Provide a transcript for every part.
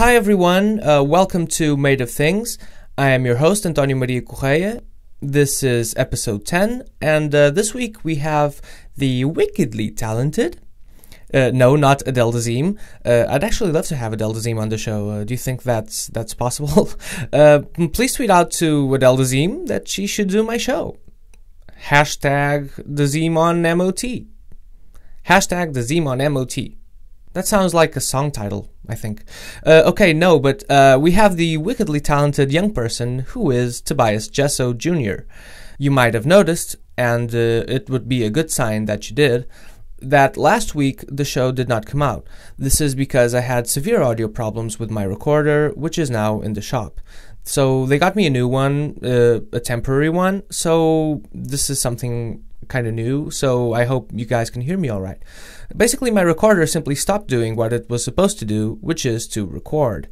Hi everyone, welcome to Made of Things. I am your host, Antonio Maria Correia. This is episode 10, and this week we have the wickedly talented, no, not Adele Dazeem. I'd actually love to have Adele Dazeem on the show. Do you think that's possible? Please tweet out to Adele Dazeem that she should do my show. Hashtag Dazeem on MOT. Hashtag Dazeem on MOT. That sounds like a song title, I think. But we have the wickedly talented young person who is Tobias Jesso Jr. You might have noticed, and it would be a good sign that you did, that last week the show did not come out. This is because I had severe audio problems with my recorder, which is now in the shop. So they got me a new one, a temporary one, so this is something kind of new, so I hope you guys can hear me all right. Basically, my recorder simply stopped doing what it was supposed to do, which is to record.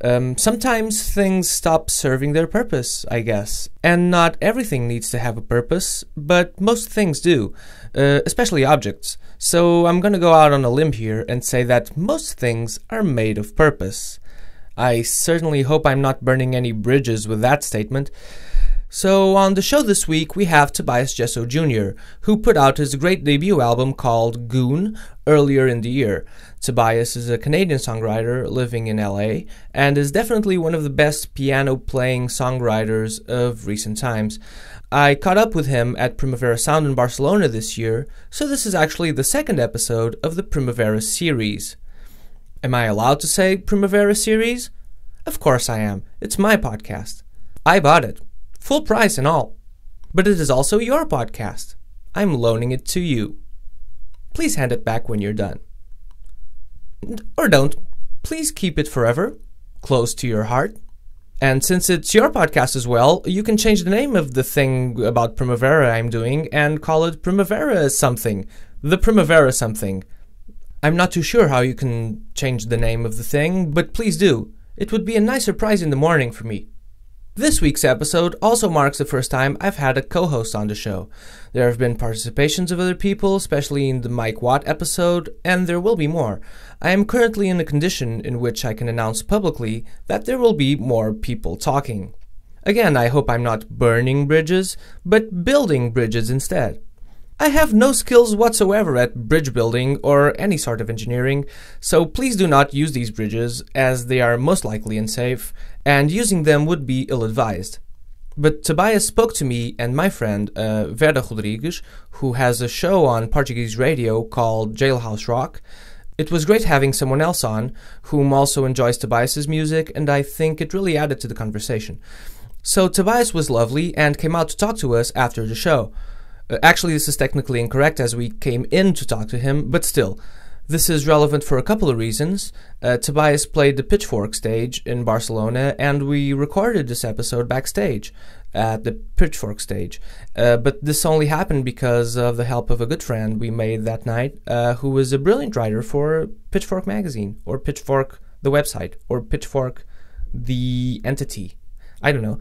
Sometimes things stop serving their purpose, I guess. And not everything needs to have a purpose, but most things do, especially objects. So I'm gonna go out on a limb here and say that most things are made of purpose. I certainly hope I'm not burning any bridges with that statement. So on the show this week we have Tobias Jesso Jr., who put out his great debut album called Goon earlier in the year. Tobias is a Canadian songwriter living in LA and is definitely one of the best piano-playing songwriters of recent times. I caught up with him at Primavera Sound in Barcelona this year, so this is actually the second episode of the Primavera series. Am I allowed to say Primavera series? Of course I am. It's my podcast. I bought it. Full price and all. But it is also your podcast. I'm loaning it to you. Please hand it back when you're done. Or don't. Please keep it forever, close to your heart. And since it's your podcast as well, you can change the name of the thing about Primavera I'm doing and call it Primavera something. The Primavera something. I'm not too sure how you can change the name of the thing, but please do. It would be a nice surprise in the morning for me. This week's episode also marks the first time I've had a co-host on the show. There have been participations of other people, especially in the Mike Watt episode, and there will be more. I am currently in a condition in which I can announce publicly that there will be more people talking. Again, I hope I'm not burning bridges, but building bridges instead. I have no skills whatsoever at bridge building or any sort of engineering, so please do not use these bridges as they are most likely unsafe, and using them would be ill-advised. But Tobias spoke to me and my friend Vera Rodrigues, who has a show on Portuguese radio called Jailhouse Rock. It was great having someone else on, whom also enjoys Tobias's music, and I think it really added to the conversation. So Tobias was lovely and came out to talk to us after the show. Actually, this is technically incorrect as we came in to talk to him, but still. This is relevant for a couple of reasons. Tobias played the Pitchfork stage in Barcelona, and we recorded this episode backstage at the Pitchfork stage. But this only happened because of the help of a good friend we made that night, who was a brilliant writer for Pitchfork magazine, or Pitchfork the website, or Pitchfork the entity. I don't know.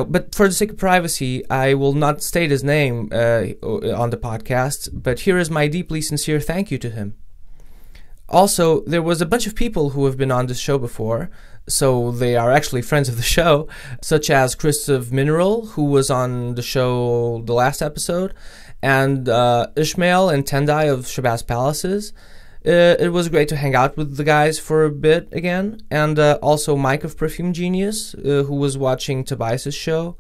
But for the sake of privacy, I will not state his name on the podcast, but here is my deeply sincere thank you to him. Also, there was a bunch of people who have been on this show before, so they are actually friends of the show, such as Christoph Mineral, who was on the show the last episode, and Ishmael and Tendai of Shabazz Palaces. It was great to hang out with the guys for a bit again, and also Mike of Perfume Genius, who was watching Tobias's show.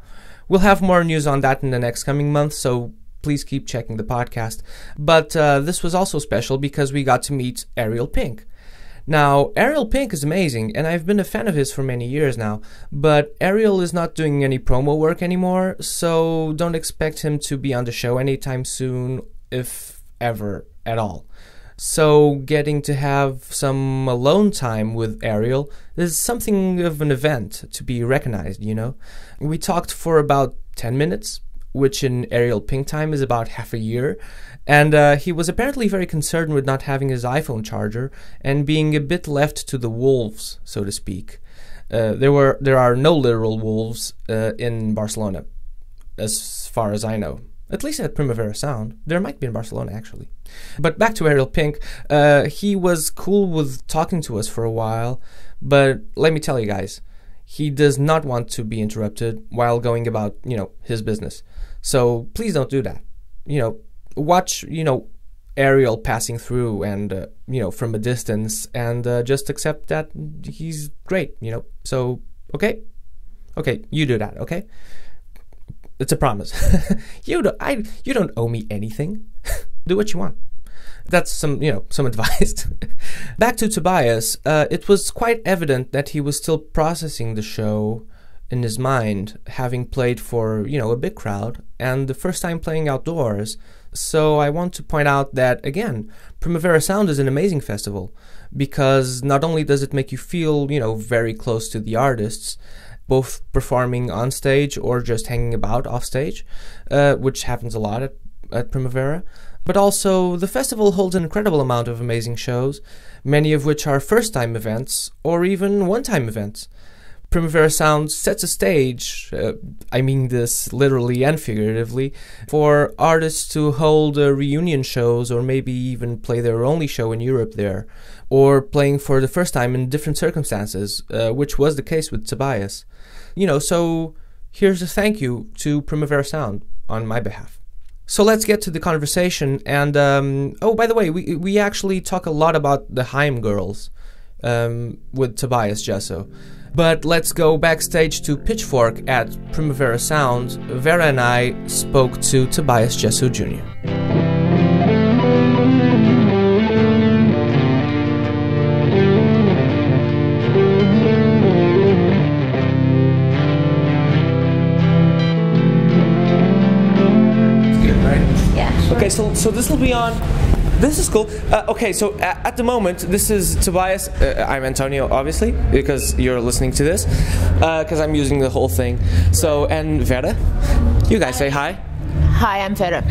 We'll have more news on that in the next coming month, so please keep checking the podcast. But this was also special because we got to meet Ariel Pink. Now, Ariel Pink is amazing, and I've been a fan of his for many years now, but Ariel is not doing any promo work anymore, so don't expect him to be on the show anytime soon, if ever at all. So getting to have some alone time with Ariel is something of an event to be recognized, you know. We talked for about 10 minutes, which in Ariel Pink time is about half a year, and he was apparently very concerned with not having his iPhone charger and being a bit left to the wolves, so to speak. There are no literal wolves in Barcelona, as far as I know. At least at Primavera Sound. There might be in Barcelona, actually. But back to Ariel Pink. He was cool with talking to us for a while, but let me tell you guys, he does not want to be interrupted while going about, his business. So please don't do that. Watch, Ariel passing through and, from a distance, and just accept that he's great, So, okay? Okay, you do that, okay? It's a promise. You don't owe me anything. Do what you want. That's some advice. Back to Tobias. It was quite evident that he was still processing the show in his mind, having played for, a big crowd, and the first time playing outdoors. So I want to point out that, again, Primavera Sound is an amazing festival, because not only does it make you feel, very close to the artists, both performing on stage or just hanging about off stage, which happens a lot at Primavera, but also the festival holds an incredible amount of amazing shows, many of which are first-time events or even one-time events. Primavera Sound sets a stage, I mean this literally and figuratively, for artists to hold reunion shows or maybe even play their only show in Europe there, or playing for the first time in different circumstances, which was the case with Tobias. So here's a thank you to Primavera Sound on my behalf. So let's get to the conversation. And, oh, by the way, we actually talk a lot about the Haim girls with Tobias Jesso. But let's go backstage to Pitchfork at Primavera Sound. Vera and I spoke to Tobias Jesso Jr. Okay, so this will be on. This is cool. Okay, so at the moment, this is Tobias. I'm Antonio, obviously, because you're listening to this, because I'm using the whole thing. So, and Vera, you guys say hi. Hi, I'm Vera.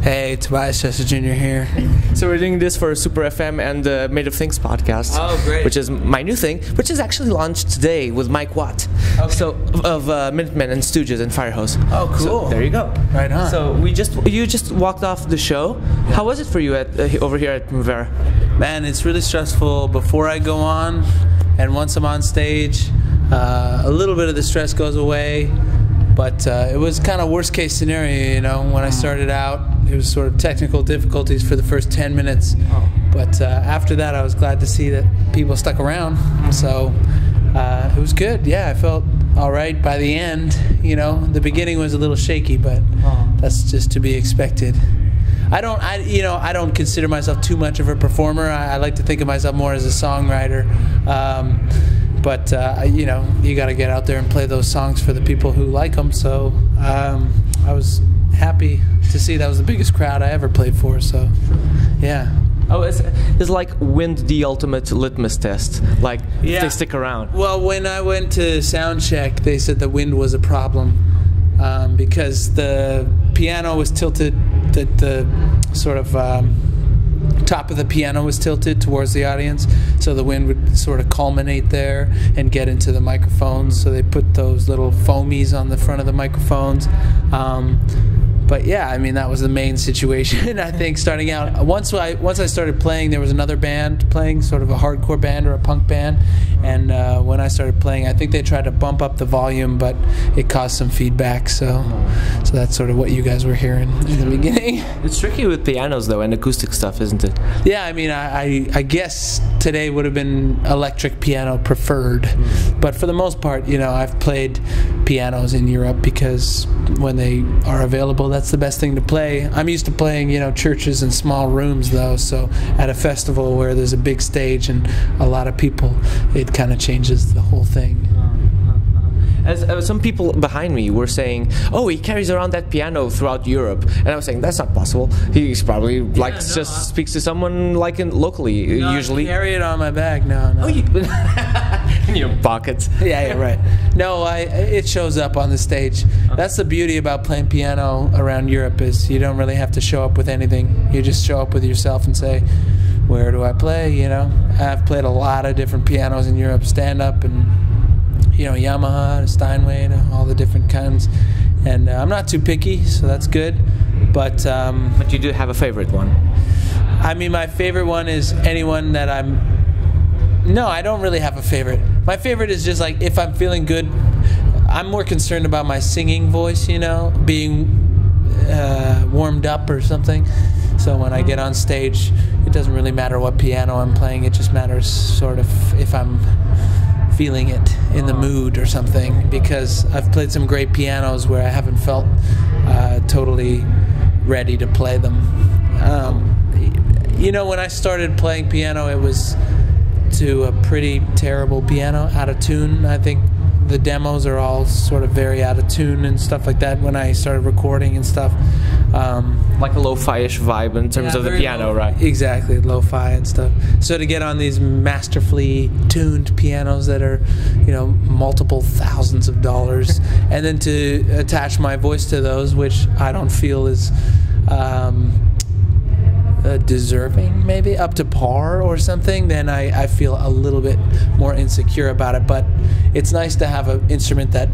Hey, Tobias Jesso Jr. here. So we're doing this for Super FM and the Made of Things podcast. Oh, great. Which is my new thing, which is actually launched today with Mike Watt. Okay. So, of Minutemen and Stooges and Firehose. Oh, cool. So, there you go. Right on. So you just walked off the show. Yeah. How was it for you over here at Primavera? Man, it's really stressful before I go on, and once I'm on stage, a little bit of the stress goes away. But it was kind of worst case scenario, when I started out. It was sort of technical difficulties for the first 10 minutes. Oh. But after that, I was glad to see that people stuck around. So it was good. Yeah, I felt all right by the end. The beginning was a little shaky, but that's just to be expected. I don't consider myself too much of a performer. I like to think of myself more as a songwriter. But you got to get out there and play those songs for the people who like them. So I was happy to see that was the biggest crowd I ever played for. So, yeah. Oh, it's like wind the ultimate litmus test. Like, yeah. They stick around. Well, when I went to sound check, they said the wind was a problem because the piano was tilted. The sort of top of the piano was tilted towards the audience, so the wind would sort of culminate there and get into the microphones. So they put those little foamies on the front of the microphones. But yeah, I mean, that was the main situation. I think starting out, once I started playing, there was another band playing, sort of a hardcore band or a punk band. And when I started playing, I think they tried to bump up the volume, but it caused some feedback. So that's sort of what you guys were hearing in the beginning. It's tricky with pianos though and acoustic stuff, isn't it? Yeah, I mean, I guess today would have been electric piano preferred, but for the most part, I've played pianos in Europe because when they are available, that's the best thing to play. I'm used to playing, churches and small rooms though, so at a festival where there's a big stage and a lot of people, it kind of changes the whole thing. As some people behind me were saying, oh, he carries around that piano throughout Europe, and I was saying that's not possible. He's probably just speaks to someone locally usually. I carry it on my bag. No. Oh, in your pockets. Yeah, right. No, it shows up on the stage. That's the beauty about playing piano around Europe is you don't really have to show up with anything. You just show up with yourself and say, where do I play? I've played a lot of different pianos in Europe, stand up and Yamaha, Steinway, all the different kinds. And I'm not too picky, so that's good. But But you do have a favorite one. I mean, my favorite one is anyone that I'm. No, I don't really have a favorite. My favorite is just like if I'm feeling good. I'm more concerned about my singing voice, you know, being warmed up or something. So when I get on stage, it doesn't really matter what piano I'm playing. It just matters sort of if I'm feeling it in the mood or something. Because I've played some great pianos where I haven't felt totally ready to play them. You know, when I started playing piano, it was to a pretty terrible piano, out of tune. I think the demos are all sort of very out of tune and stuff like that when I started recording and stuff. Like a lo-fi-ish vibe in terms of the piano, right? Exactly, lo-fi and stuff. So to get on these masterfully tuned pianos that are, you know, multiple thousands of dollars, and then to attach my voice to those, which I don't feel is deserving, maybe up to par or something, then I feel a little bit more insecure about it. But it's nice to have an instrument that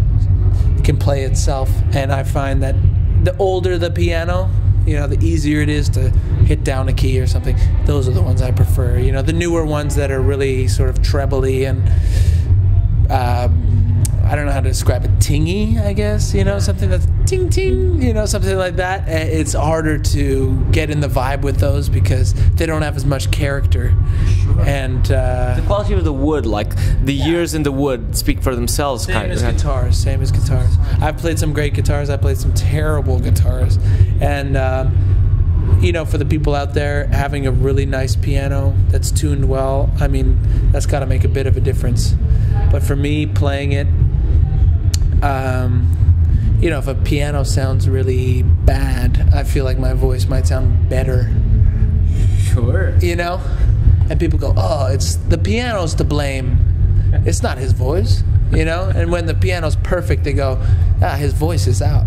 can play itself, and I find that the older the piano, you know, the easier it is to hit down a key or something. Those are the ones I prefer. You know, the newer ones that are really sort of trebly and I don't know how to describe it, tingy, I guess, you know, something that's ting ting, you know, something like that. It's harder to get in the vibe with those because they don't have as much character. Sure. And the quality of the wood, like the years in the wood, speak for themselves. Same as guitars. I've played some great guitars. I played some terrible guitars, and you know, for the people out there, having a really nice piano that's tuned well, I mean, that's got to make a bit of a difference. But for me, playing it, you know, if a piano sounds really bad, I feel like my voice might sound better. Sure. You know? And people go, oh, it's the piano's to blame. It's not his voice, you know? And when the piano's perfect, they go, his voice is out.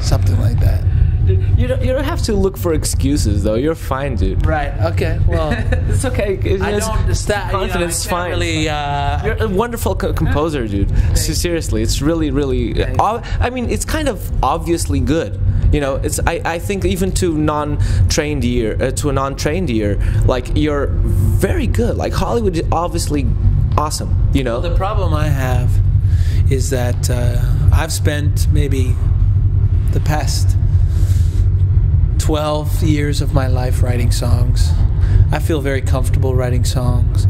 Something like that. You don't have to look for excuses, though. You're fine, dude. Right. Okay. Well, it's okay. I don't understand. Confidence is fine. Really, you're a wonderful composer, dude. So seriously, it's really, really. I mean, it's kind of obviously good. You know, it's. I think even to a non-trained ear, like you're very good. Like Hollywood is obviously awesome. You know. The problem I have is that I've spent maybe the past 12 years of my life writing songs. I feel very comfortable writing songs.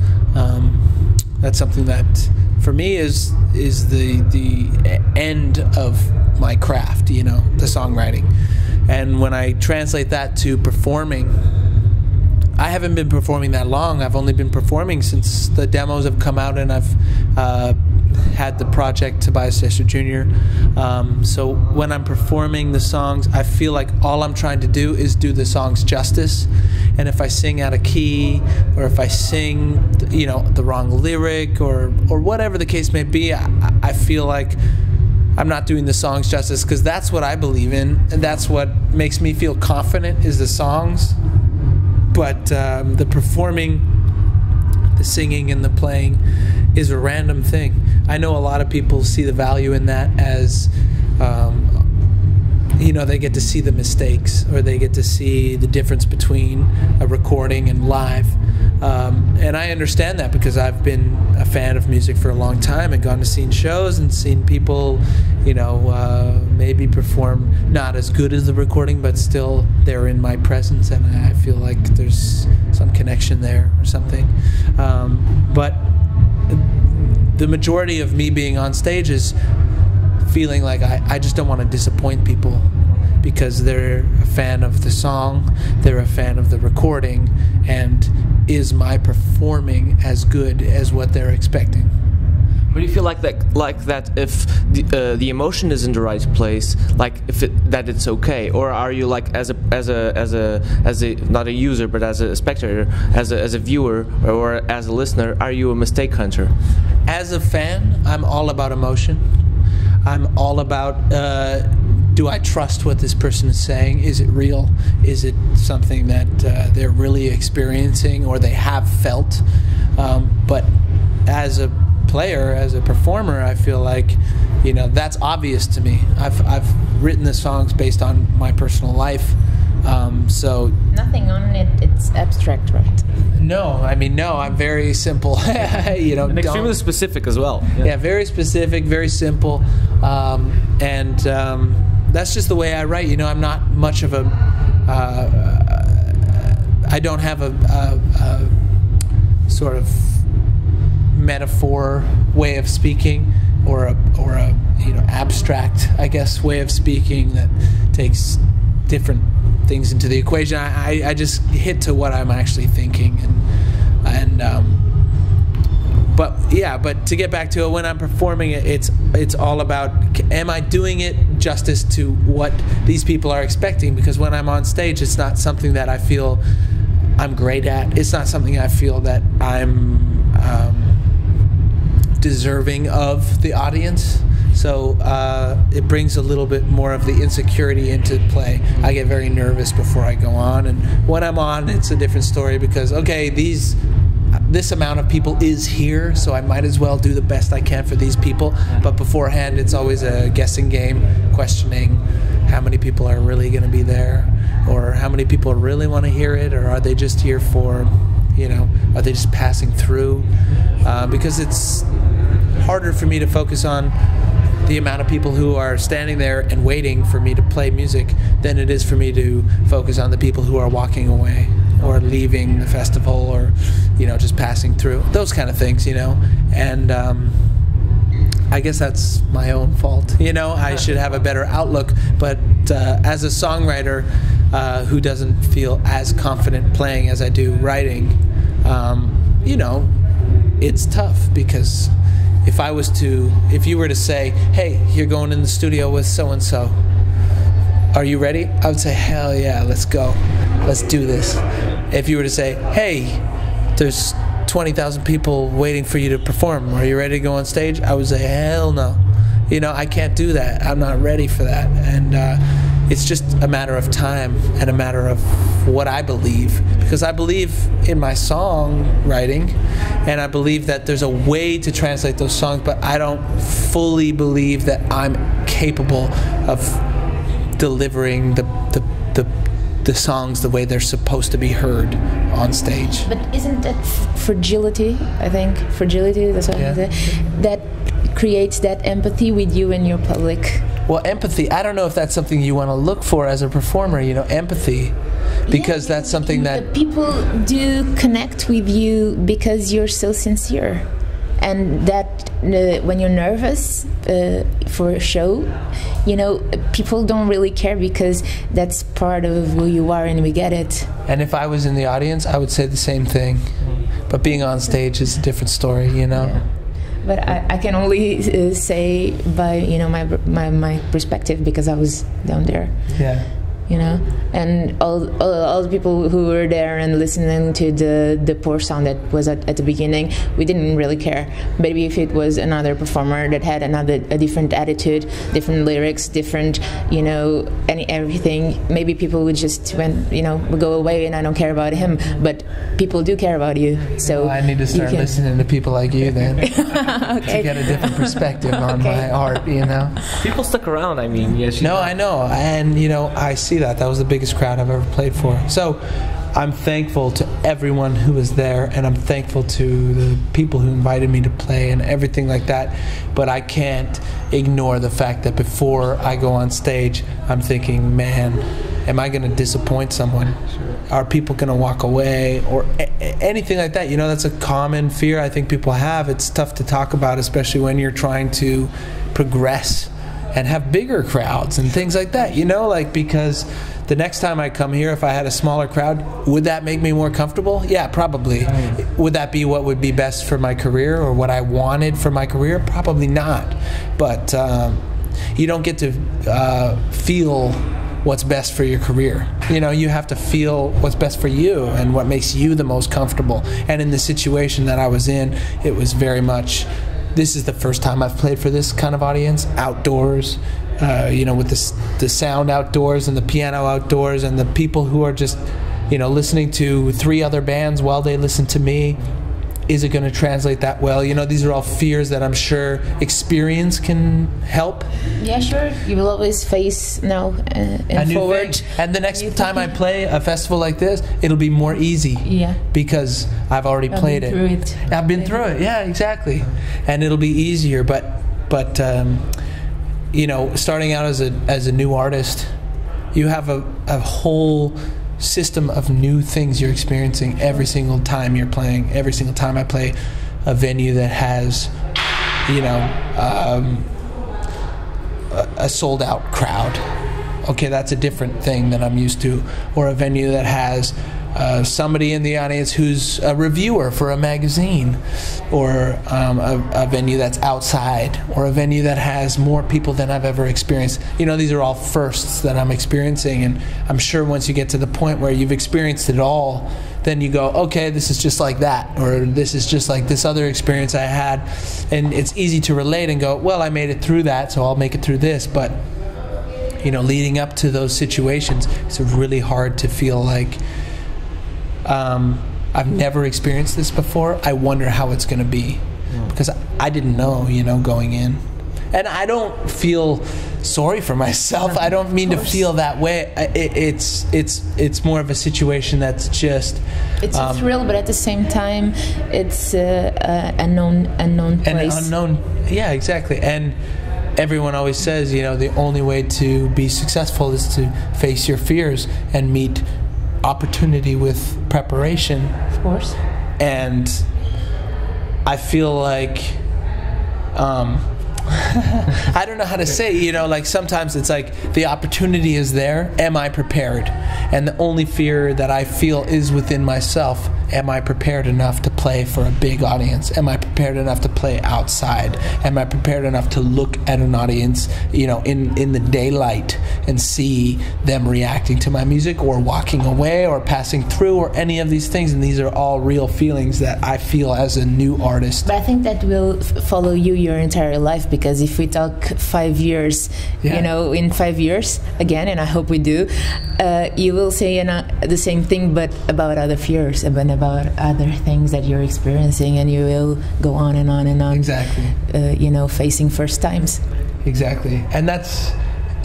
That's something that, for me, is the end of my craft. You know, the songwriting. And when I translate that to performing, I haven't been performing that long. I've only been performing since the demos have come out, and I've had the project Tobias Jesso Jr. So when I'm performing the songs, I feel like all I'm trying to do is do the songs justice. And if I sing out of key, or if I sing, you know, the wrong lyric, or whatever the case may be, I feel like I'm not doing the songs justice, because that's what I believe in, and that's what makes me feel confident is the songs. But the performing, the singing, and the playing is a random thing. I know a lot of people see the value in that as, you know, they get to see the mistakes, or they get to see the difference between a recording and live. And I understand that, because I've been a fan of music for a long time and gone to seen shows and seen people, you know, maybe perform not as good as the recording, but still they're in my presence, and I feel like there's some connection there or something. But the majority of me being on stage is feeling like I just don't want to disappoint people, because they're a fan of the song, they're a fan of the recording, and is my performing as good as what they're expecting? But do you feel like that if the emotion is in the right place, like that it's okay, or are you like as a not a user but as a spectator, as a viewer or as a listener, are you a mistake hunter? As a fan, I'm all about emotion. I'm all about do I trust what this person is saying? Is it real? Is it something that they're really experiencing or they have felt? But as a player, as a performer, I feel like, you know, that's obvious to me. I've written the songs based on my personal life, so nothing on it. It's abstract, right? No, I mean, no. I'm very simple. You know, and extremely specific as well. Yeah, very specific, very simple, and that's just the way I write. You know, I'm not much of a. I don't have a sort of metaphor way of speaking, or a you know, abstract, I guess, way of speaking that takes different things into the equation. I just hit to what I'm actually thinking, but to get back to it, when I'm performing it, it's all about, am I doing it justice to what these people are expecting? Because when I'm on stage, it's not something that I feel I'm great at. It's not something I feel that I'm deserving of the audience. So it brings a little bit more of the insecurity into play. I get very nervous before I go on, and when I'm on, it's a different story, because okay, this amount of people is here, so I might as well do the best I can for these people. But beforehand, it's always a guessing game, questioning how many people are really going to be there, or how many people really want to hear it, or are they just here for, you know, are they just passing through? Because it's harder for me to focus on the amount of people who are standing there and waiting for me to play music than it is for me to focus on the people who are walking away or leaving the festival, or, you know, just passing through. Those kind of things, you know. And I guess that's my own fault. You know, I should have a better outlook. But as a songwriter who doesn't feel as confident playing as I do writing, you know, it's tough, because if you were to say, hey, you're going in the studio with so-and-so, are you ready? I would say, hell yeah, let's go. Let's do this. If you were to say, hey, there's 20,000 people waiting for you to perform, are you ready to go on stage? I would say, hell no. You know, I can't do that. I'm not ready for that. And it's just a matter of time and a matter of what I believe, because I believe in my songwriting, and I believe that there's a way to translate those songs, but I don't fully believe that I'm capable of delivering the songs the way they're supposed to be heard on stage. But isn't that fragility? I think fragility, that's what I say, that creates that empathy with you and your public. Well, empathy, I don't know if that's something you want to look for as a performer, you know, empathy, because that's something that people do connect with you because you're so sincere. And that when you're nervous for a show, you know, people don't really care, because that's part of who you are, and we get it. And if I was in the audience, I would say the same thing. But being on stage is a different story, you know. Yeah. But I can only say by, you know, my perspective, because I was down there. Yeah. You know, and all the people who were there and listening to the poor sound that was at the beginning, we didn't really care. Maybe if it was another performer that had a different attitude, different lyrics, different, you know, everything, maybe people would just would go away, and I don't care about him. But people do care about you. So I need to start listening to people like you then. Okay. To get a different perspective on my art, you know. People stuck around, I mean. Yes. No, I know, and you know, I see that was the biggest crowd I've ever played for. So I'm thankful to everyone who was there, and I'm thankful to the people who invited me to play and everything like that. But I can't ignore the fact that before I go on stage, I'm thinking, man, am I going to disappoint someone? Sure. Are people going to walk away, or anything like that? You know, that's a common fear I think people have. It's tough to talk about, especially when you're trying to progress and have bigger crowds and things like that, you know, like, because the next time I come here, if I had a smaller crowd, would that make me more comfortable? Yeah, probably. Would that be what would be best for my career, or what I wanted for my career? Probably not. But you don't get to feel what's best for your career. You know, you have to feel what's best for you and what makes you the most comfortable. And in the situation that I was in, it was very much, this is the first time I've played for this kind of audience, outdoors, you know, with the sound outdoors and the piano outdoors, and the people who are just, you know, listening to 3 other bands while they listen to me. is it going to translate that well? You know, these are all fears that I'm sure experience can help. Yeah, sure. You will always face now and forward. And the next time I play a festival like this, it'll be more easy. Yeah. Because I've already played it. I've been through it. Yeah, exactly. And it'll be easier. But you know, starting out as a new artist, you have a whole system of new things you're experiencing every single time you're playing. Every single time I play a venue that has, you know, a sold out crowd. Okay, that's a different thing that I'm used to. Or a venue that has somebody in the audience who's a reviewer for a magazine, or a venue that's outside, or a venue that has more people than I've ever experienced. You know, these are all firsts that I'm experiencing, and I'm sure once you get to the point where you've experienced it all, then you go, okay, this is just like that, or this is just like this other experience I had, and it's easy to relate and go, well, I made it through that, so I'll make it through this. But you know, leading up to those situations, it's really hard to feel like, I've never experienced this before. I wonder how it's going to be, because I didn't know, you know, going in. And I don't feel sorry for myself. I don't mean to feel that way. It's more of a situation that's just. It's a thrill, but at the same time, it's a unknown place. An unknown, yeah, exactly. And everyone always says, you know, the only way to be successful is to face your fears and meet opportunity with preparation. Of course. And I feel like I don't know how to say, you know, like sometimes it's like the opportunity is there. Am I prepared? And the only fear that I feel is within myself. Am I prepared enough to play for a big audience? Am I prepared enough to play outside? Am I prepared enough to look at an audience, you know, in the daylight and see them reacting to my music, or walking away, or passing through, or any of these things? And these are all real feelings that I feel as a new artist. But I think that will follow you your entire life, because if we talk 5 years, you know, in 5 years again, and I hope we do, you will say the same thing, but about other fears, about other things that you're experiencing, and you will go on and on and on. Exactly. You know, facing first times. Exactly. And that's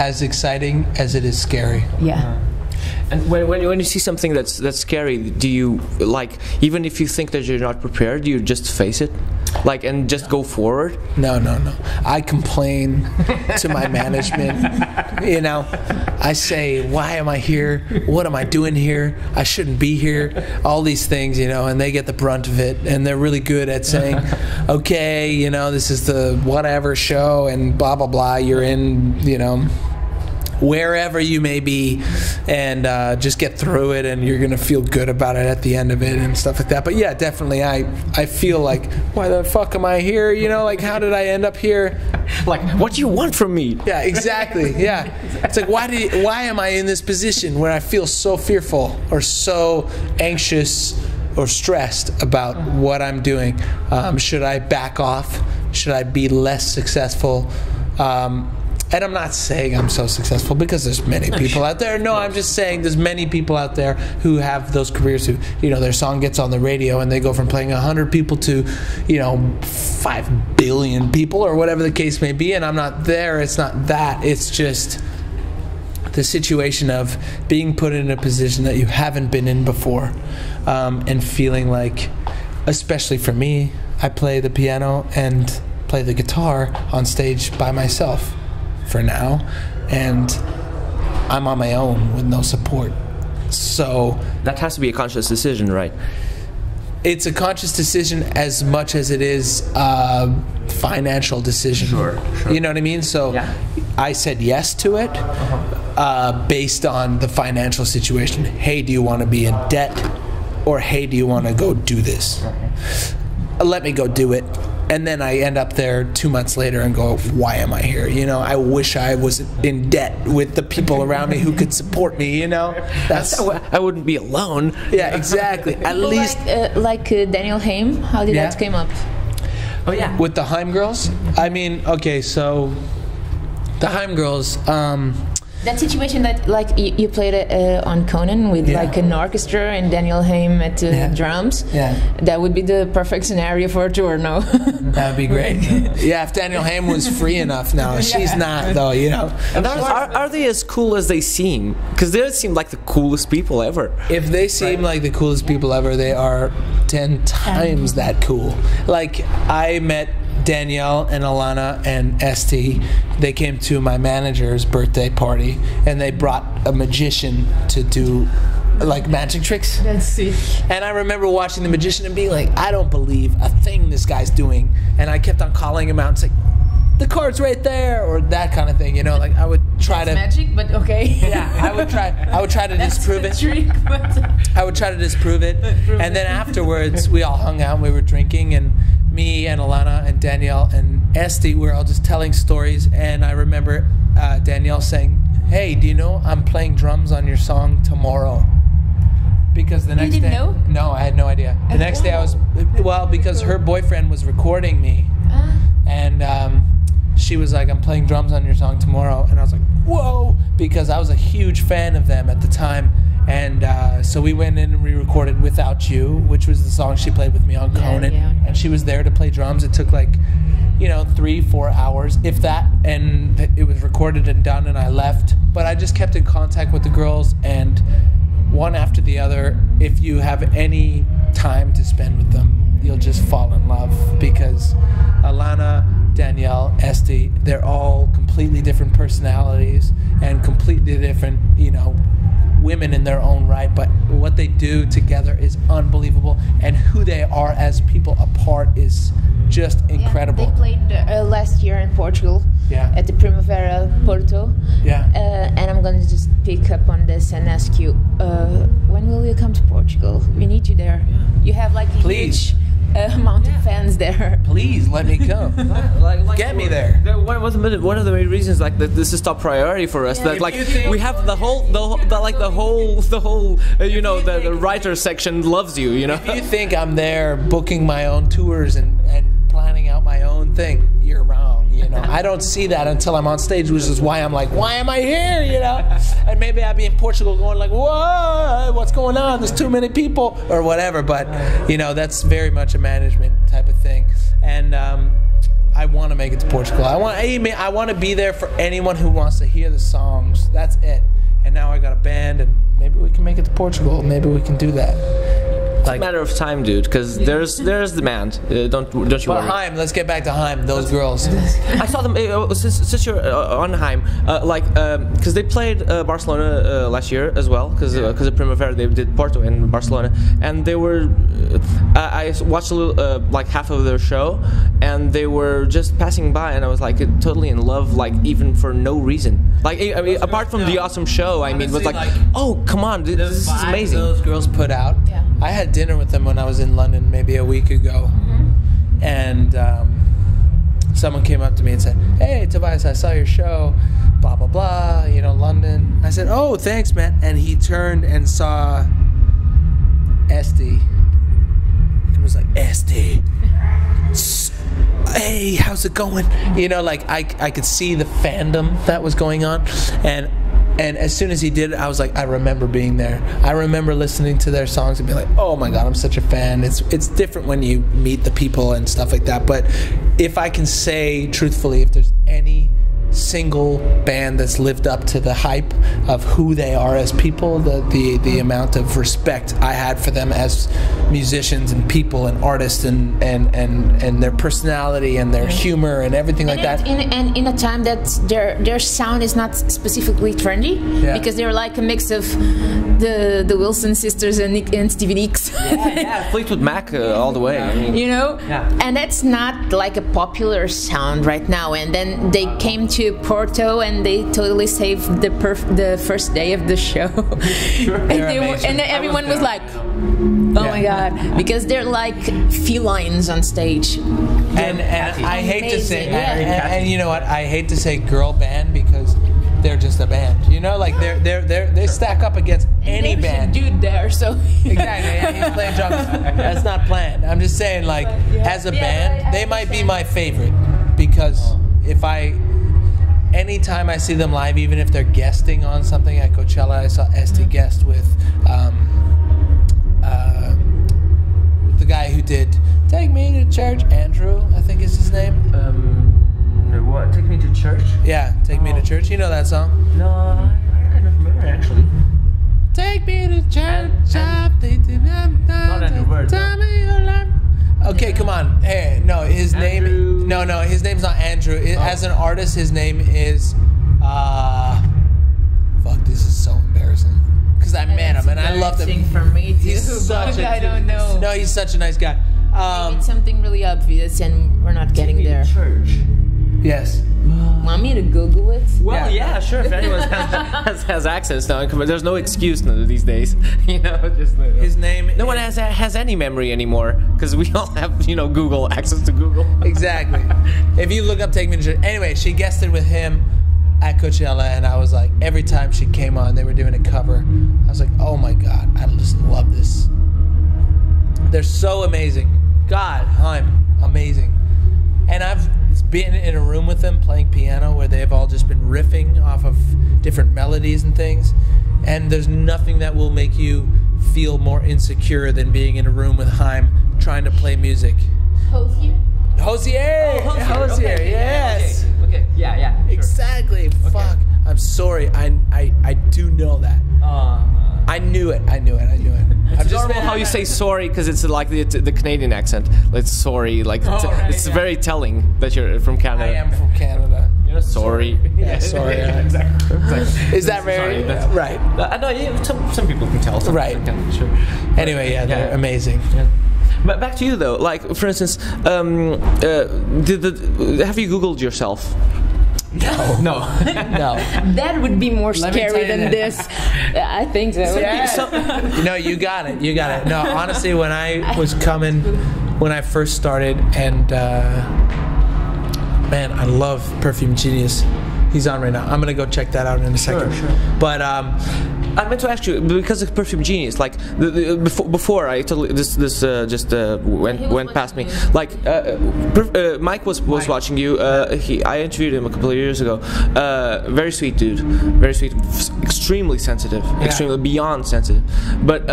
as exciting as it is scary. Yeah. And when you see something that's scary, do you, like, even if you think that you're not prepared, do you just face it, like, and just go forward? No. I complain to my management. You know, I say, why am I here? What am I doing here? I shouldn't be here. All these things, you know, and they get the brunt of it. And they're really good at saying, okay, you know, this is the whatever show, and blah blah blah. You're in, you know, wherever you may be, and just get through it, and you're gonna feel good about it at the end of it and stuff like that. But yeah, definitely I feel like, why the fuck am I here? You know, like, how did I end up here? Like, what do you want from me? Yeah, exactly. Yeah, it's like, why am I in this position where I feel so fearful or so anxious or stressed about what I'm doing? Should I back off? Should I be less successful? And I'm not saying I'm so successful, because there's many people out there. No, I'm just saying there's many people out there who have those careers who, you know, their song gets on the radio and they go from playing 100 people to, you know, 5 billion people, or whatever the case may be. And I'm not there. It's not that. It's just the situation of being put in a position that you haven't been in before, and feeling like, especially for me, I play the piano and play the guitar on stage by myself for now, and I'm on my own with no support. So that has to be a conscious decision, right? It's a conscious decision as much as it is a financial decision. Sure. You know what I mean? So yeah. I said yes to it based on the financial situation. Hey, do you want to be in debt? Or hey, do you want to go do this? Let me go do it. And then I end up there 2 months later and go, why am I here? You know, I wish I was in debt with the people around me who could support me, you know? I wouldn't be alone. Yeah, exactly. At least... Like Daniel Haim, how did that came up? Oh, yeah. With the Haim girls? I mean, okay, so the Haim girls, That situation that like you played on Conan with like an orchestra and Daniel Haim at drums. Yeah. That would be the perfect scenario for a tour, no? That would be great. Yeah, if Daniel Haim was free enough now. She's not, though, you know. And are they as cool as they seem? Because they seem like the coolest people ever. If they seem like the coolest people ever, they are 10 times that cool. Like, I met Danielle and Alana and Esty. They came to my manager's birthday party, and they brought a magician to do like magic tricks. That's sick. And I remember watching the magician and being like, I don't believe a thing this guy's doing. And I kept on calling him out and saying, the card's right there, or that kind of thing, you know. Like I would try to magic, but okay. Yeah, I would try to disprove it. Trick, but I would try to disprove it, and then afterwards we all hung out and we were drinking, and me and Alana and Danielle and Esty were all just telling stories. And I remember Danielle saying, "Hey, do you know I'm playing drums on your song tomorrow?" Because the next day, no, I had no idea. The next day I was, well, because her boyfriend was recording me, and she was like, "I'm playing drums on your song tomorrow," and I was like, "Whoa!" Because I was a huge fan of them at the time, and so we went in and we recorded "Without You," which was the song she played with me on Conan, and she was there to play drums. It took like, 3-4 hours, if that, and it was recorded and done, and I left. But I just kept in contact with the girls, and one after the other, if you have any time to spend with them, you'll just fall in love, because Alana, Danielle, Esty, they're all completely different personalities and completely different, women in their own right, but what they do together is unbelievable, and who they are as people apart is just incredible. They played last year in Portugal at the Primavera Porto, and I'm going to just pick up on this and ask you, when will you come to Portugal? We need you there. You have like a huge amount of fans there. Please let me come. Get me there. One of the main reasons that this is top priority for us. That we have the writer section loves you. If you think I'm there booking my own tours and planning out my own thing, you're wrong. I don't see that until I'm on stage, which is why I'm like, why am I here? And maybe I'd be in Portugal going like, whoa, what's going on? There's too many people or whatever. But that's very much a management type of thing. And I want to make it to Portugal. I want to be there for anyone who wants to hear the songs. That's it. And now I got a band, and maybe we can make it to Portugal. Maybe we can do that. It's a matter of time, dude, because there's demand. Don't you worry. But Haim, let's get back to Haim. Those girls. I saw them since you're on Haim, because they played Barcelona last year as well, because of Primavera they did Porto and Barcelona, and they were. I watched a little, like half of their show, and they were just passing by, and I was like totally in love, like even for no reason. Like apart from the awesome show, honestly, it was like, oh come on, this is amazing. Those girls put out. Yeah. I had dinner with them when I was in London maybe a week ago, and someone came up to me and said, "Hey Tobias, I saw your show, blah blah blah, London." I said, "Oh, thanks, man." And he turned and saw Esty and was like, "Esty, hey, how's it going?" I could see the fandom that was going on, and as soon as he did it, I was like, I remember being there. I remember listening to their songs and being like, oh my God, I'm such a fan. It's different when you meet the people and stuff like that. But if I can say truthfully, if there's any single band that's lived up to the hype of who they are as people, the amount of respect I had for them as musicians and people and artists and their personality and their humor and everything like that. And in a time that their sound is not specifically trendy, because they're like a mix of the Wilson sisters and Stevie Nicks. Fleetwood Mac all the way. And that's not like a popular sound right now. And then they came to Porto and they totally saved the first day of the show. And everyone was like, oh my God, because they're like felines on stage. And I hate to say, and you know what, I hate to say girl band, because they're just a band, they stack up against any band. Dude there, so exactly, he's playing drums. That's not planned. I'm just saying, as a band, they might be my favorite, because if I anytime I see them live, even if they're guesting on something at Coachella, I saw ST guest with the guy who did "Take Me to Church," Andrew, I think is his name. What? Take Me to Church? Yeah, "Take Me to Church." You know that song? No, I don't remember actually. Take me to church. Not Andrew Bird. Okay, come on. Hey, no, his Andrew. name. No, his name's not Andrew. As an artist, his name is. Fuck, this is so embarrassing. Because I met him and I loved him. For me too, He's such I don't know. No, he's such a nice guy. It's something really obvious, and we're not getting there. Church. Yes. Want me to Google it? Well, yeah, sure. If anyone has access now, there's no excuse these days. You know, just His name. no one has any memory anymore because we all have Google access to Google. Exactly. If you look up "Take Me to Church," anyway, she guested with him at Coachella, and I was like, every time she came on, they were doing a cover. I was like, oh my god, I just love this. They're so amazing. God, I'm amazing. And I've been in a room with them playing piano where they've all just been riffing off of different melodies and things. And there's nothing that will make you feel more insecure than being in a room with Haim trying to play music. Hosier? Hosier! Hosier, Okay. yes! Okay. Yeah. Sure. Exactly. Fuck. I'm sorry. I do know that. I knew it. I knew it. It's normal how you say sorry because it's like the Canadian accent. It's sorry, like it's very telling that you're from Canada. I am from Canada. Sorry. Yeah, sorry. Exactly. Is that very right? No, some people can tell. Some Right. people can, sure. Anyway, yeah, they're amazing. Yeah. But back to you though. Like for instance, have you Googled yourself? No. No. That would be more Let me scary tell you than that. this. I think so. No, you got it. No, honestly, when I was coming, when I first started, and man, I love Perfume Genius. He's on right now. I'm gonna go check that out in a second. Sure. But I meant to ask you because of Perfume Genius. Like before I totally this just went past me. Like Mike was watching you. I interviewed him a couple of years ago. Very sweet dude. Very sweet. Extremely sensitive. Yeah. Extremely beyond sensitive. But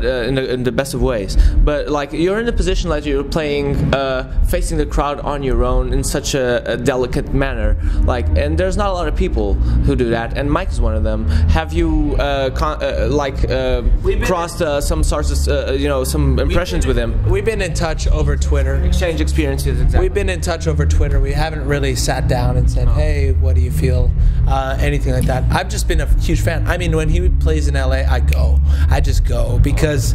in the best of ways. But like you're in a position like you're playing facing the crowd on your own in such a delicate manner. Like and there's not a lot of people who do that, and Mike is one of them. Have you crossed some sorts of some impressions with him? we've been in touch over Twitter. Exchange experiences. Exactly. We've been in touch over Twitter. We haven't really sat down and said, "Hey, what do you feel?" Anything like that. I've just been a huge fan. I mean, when he plays in LA, I just go because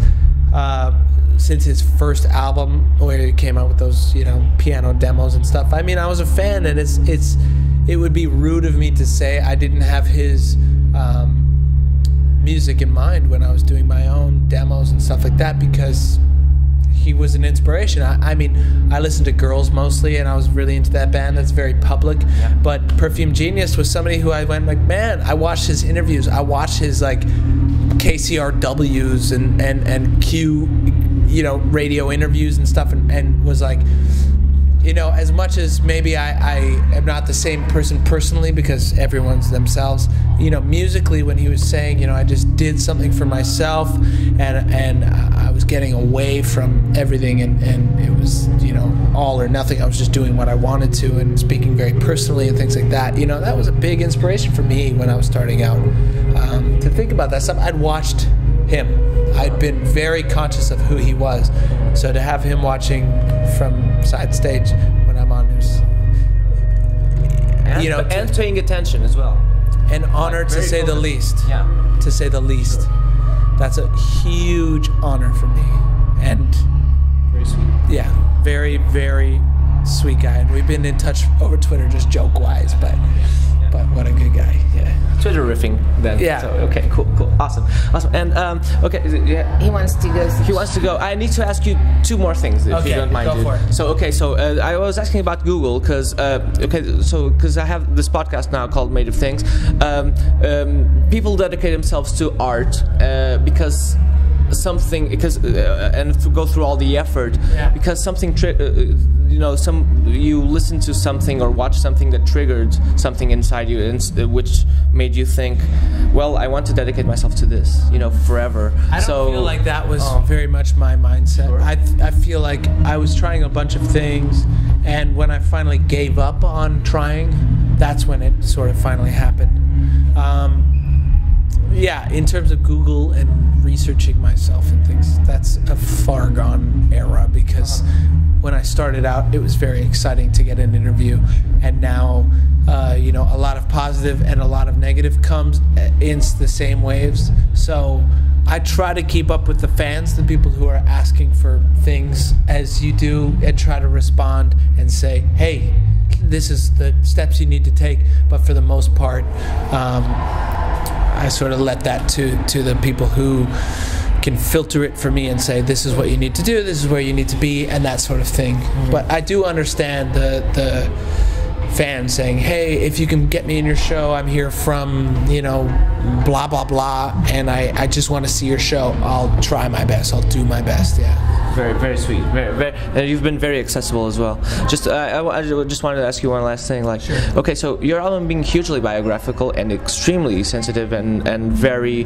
since his first album, where he came out with those piano demos and stuff. I mean, I was a fan, and it would be rude of me to say I didn't have his music in mind when I was doing my own demos and stuff like that, because he was an inspiration. I mean, I listened to Girls mostly, and I was really into that band. That's very public. Yeah. But Perfume Genius was somebody who I went like, man, I watched his interviews. I watched his like KCRWs and Q, radio interviews and stuff, and was like, as much as maybe I am not the same person personally because everyone's themselves, musically when he was saying, I just did something for myself and I was getting away from everything and it was, all or nothing. I was just doing what I wanted to and speaking very personally and things like that. That was a big inspiration for me when I was starting out, to think about that stuff. I'd watched him. I'd been very conscious of who he was. So to have him watching from side stage when I'm on his, and paying attention as well. An honor to say the least. Yeah. To say the least. That's a huge honor for me. And very sweet. Yeah, very, very sweet guy. And we've been in touch over Twitter, just joke-wise, but what a good guy. Yeah. Twitter riffing then. Yeah. So, okay. Cool. Awesome. And okay. Yeah. He wants to go. He wants to go. I need to ask you two more things if you don't mind. Go for it. So I was asking about Google because because I have this podcast now called Made of Things. People dedicate themselves to art because something, because and to go through all the effort, because something you listen to something or watch something that triggered something inside you, which made you think, well, I want to dedicate myself to this, forever. I don't feel like that was very much my mindset. Sure. I feel like I was trying a bunch of things, and when I finally gave up on trying, that's when it sort of finally happened. Yeah, in terms of Google and researching myself and things, that's a far gone era, because when I started out, it was very exciting to get an interview, and now, a lot of positive and a lot of negative comes in the same waves. So I try to keep up with the fans, the people who are asking for things as you do, and try to respond and say, hey, this is the steps you need to take. But for the most part, I sort of let that to the people who can filter it for me and say, this is what you need to do, this is where you need to be, and that sort of thing. But I do understand the fans saying, hey, if you can get me in your show, I'm here from, blah, blah, blah, and I just want to see your show. I'll try my best. I'll do my best, Very, very sweet. Very, and you've been very accessible as well. Just, I just wanted to ask you one last thing. Sure. Okay, so your album being hugely biographical and extremely sensitive and very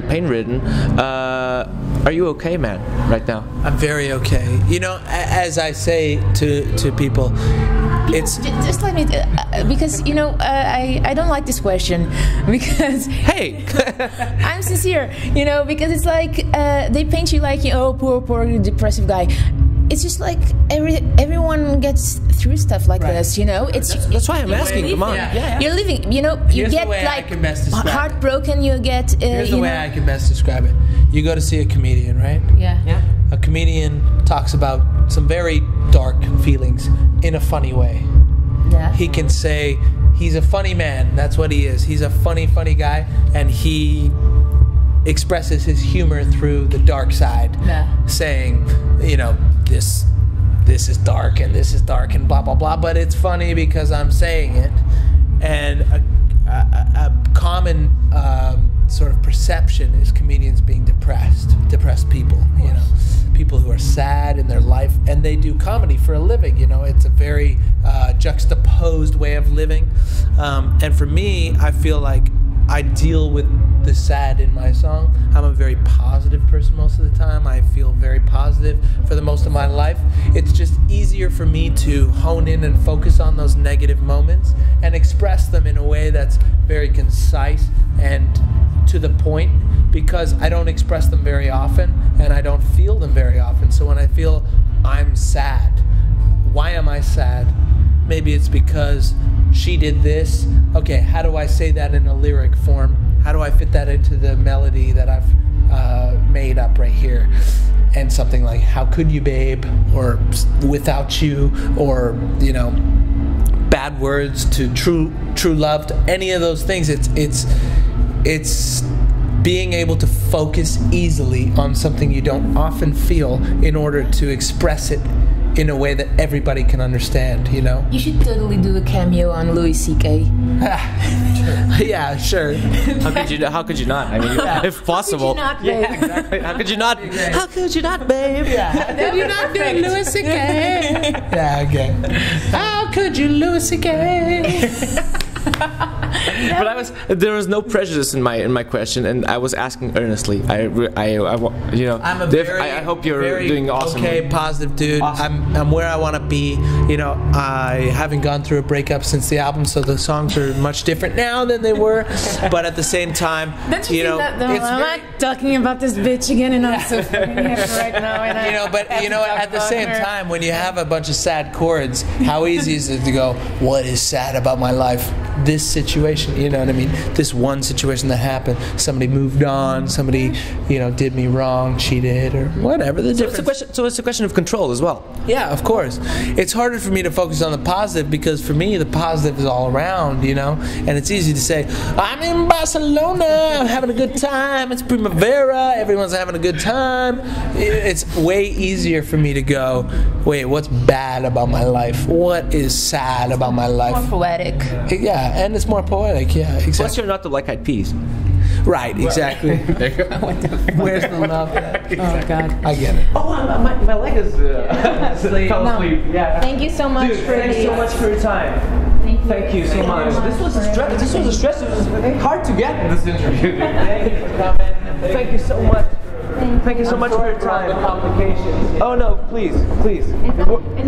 pain-ridden. Are you okay, man, right now? I'm very okay. As I say to people, it's just let me, because I don't like this question, because hey, I'm sincere, because it's like they paint you like, poor depressive guy. It's just like everyone gets through stuff like this, It's that's why I'm asking. Come on, you're living. You Here's get like heartbroken. You get. Here's the way I can best describe it. You go to see a comedian, right? Yeah. A comedian talks about some very dark feelings in a funny way. Yeah. He can say he's a funny man. That's what he is. He's a funny guy, and he expresses his humor through the dark side, saying, this is dark and this is dark and blah blah blah, but it's funny because I'm saying it. And a common sort of perception is comedians being depressed people, people who are sad in their life, and they do comedy for a living. It's a very juxtaposed way of living, and for me, I feel like I deal with the sad in my song. I'm a very positive person most of the time. I feel very positive for the most of my life. It's just easier for me to hone in and focus on those negative moments and express them in a way that's very concise and to the point, because I don't express them very often and I don't feel them very often. So when I feel I'm sad, why am I sad? Maybe it's because she did this. Okay, how do I say that in a lyric form? How do I fit that into the melody that I've made up right here? And something like, how could you, babe? Or without you, or bad words to true love, to any of those things. It's being able to focus easily on something you don't often feel in order to express it in a way that everybody can understand, You should totally do a cameo on Louis C.K. Yeah, sure. How could you not? I mean, if possible. How could you not, babe? Exactly. How could you not? How could you not, babe? How could you not do Louis C.K.? Yeah, okay. How could you, Louis C.K.? But there was no prejudice in my question, and I was asking earnestly. I hope you're doing awesome. Okay, positive dude. Awesome. I'm where I want to be. I haven't gone through a breakup since the album, so the songs are much different now than they were. But at the same time, I'm not talking about this bitch again, and I'm so fucking happy right now. And at the same time, when you have a bunch of sad chords, how easy is it to go, what is sad about my life? This situation, you know what I mean? This one situation that happened. Somebody moved on. Somebody, did me wrong, cheated, or whatever. So it's a question of control as well. Yeah, of course. It's harder for me to focus on the positive, because for me the positive is all around, And it's easy to say, I'm in Barcelona, I'm having a good time. It's Primavera, everyone's having a good time. It's way easier for me to go, wait, what's bad about my life? What is sad about my life? More poetic. Yeah, and it's more poetic. Yeah, exactly. Plus, you're not the Black Eyed Peas. Right, exactly. Where's the love? Oh God. I get it. Oh, my leg is fell No. asleep. Yeah. Thank you so much Dude, for thanks this. so much for your time. Thank you so much. This was a stress. This was a stress. It was hard to get this interview. Thank you for coming. Thank you so much. Thank you so much for your time. The complications. Oh no, please. And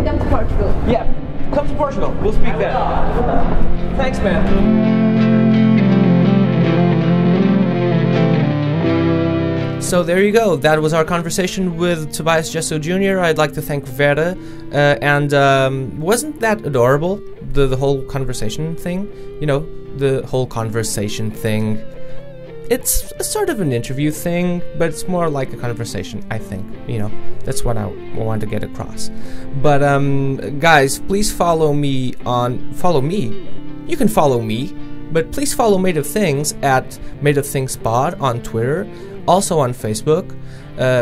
come to Portugal. Yeah, come to Portugal. We'll speak then. Thanks, man. So there you go. That was our conversation with Tobias Jesso Jr. I'd like to thank Vera. Wasn't that adorable? The whole conversation thing? You know, the whole conversation thing. It's a sort of an interview thing, but it's more like a conversation, I think. You know, that's what I want to get across. But guys, please follow me. You can follow me, but please follow Made of Things at Made of Things Pod on Twitter, also on Facebook.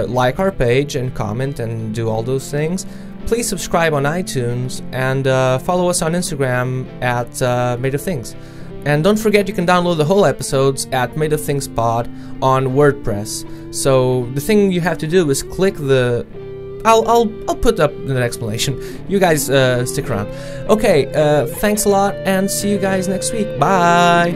Like our page and comment and do all those things. Please subscribe on iTunes and follow us on Instagram at Made of Things. And don't forget, you can download the whole episodes at Made of Things Pod on WordPress. So the thing you have to do is click the... I'll put up an explanation. You guys stick around. Okay, thanks a lot and see you guys next week. Bye!